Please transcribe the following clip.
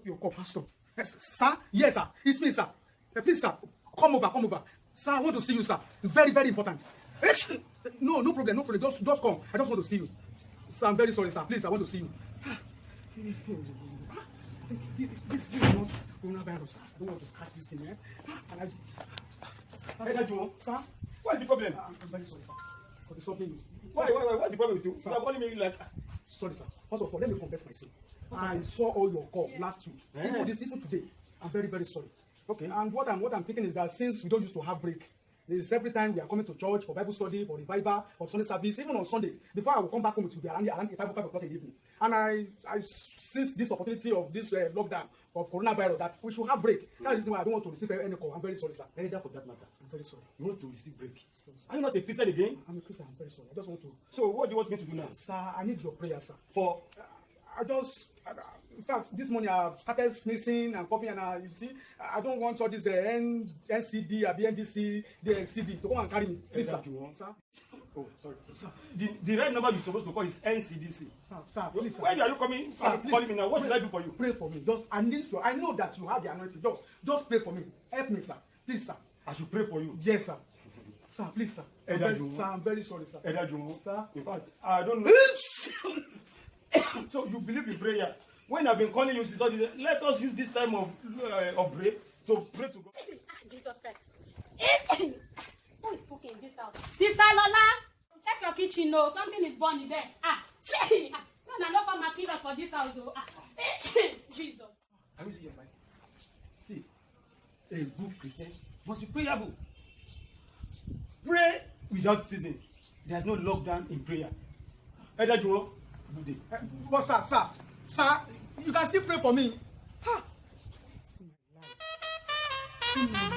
Your call, Pastor. Yes, sir? Yes, sir. It's me, sir. Please, sir. Come over. Sir, I want to see you, sir. Very, very important. No problem. Just come. I just want to see you. Sir, I'm very sorry, sir. Please, I want to see you. This is not coronavirus, sir. I don't want to catch this thing, eh? Sir? What's the problem? I'm very sorry, sir. For disturbing you. Why? What's the problem with you? You are calling me like... Sorry, sir. First of all, let me confess my sin. I saw all your call last week. Even today. I'm very, very sorry. Okay. And what I'm thinking is that since we don't used to have break, this every time we are coming to church for Bible study, for revival, or Sunday service, even on Sunday, before I will come back home, it will be around 5 o'clock in the evening. And I since this opportunity of this lockdown of coronavirus, that we should have break. That is why I don't want to receive any call. I'm very sorry, sir. Either for that matter. I'm very sorry. You want to receive break? Are you not a Christian again? I'm a Christian. I'm very sorry. I just want to. So what do you want me to do now? Sir, I need your prayer, sir. For... In fact, this morning I've started sneezing and coughing, and you see, I don't want all this NCD or BNDC, the NCD to come and carry me. Please, sir. Sir. Oh, sorry. Sir, the right number you're supposed to call is NCDC. Sir, please, sir. Why are you coming? Sir, calling me now. What should I do for you? Pray for me. I need you. I know that you have the anointing. Just pray for me. Help me, sir. Please, sir. I should pray for you. Yes, sir. Sir, please, sir. I'm very sorry, sir. Sir, in fact, I don't know. So you believe in prayer? When I've been calling you since all this, let us use this time of break to pray to God. Jesus Christ. Who is cooking in this house? Sister Lola, check your kitchen. No, something is burning there. No, not come and kill us for this house. Jesus. Can you see your mind? See, a good Christian must be prayerful. Pray without ceasing. There's no lockdown in prayer. Either you want, good day. But sir, you can still pray for me. See my life.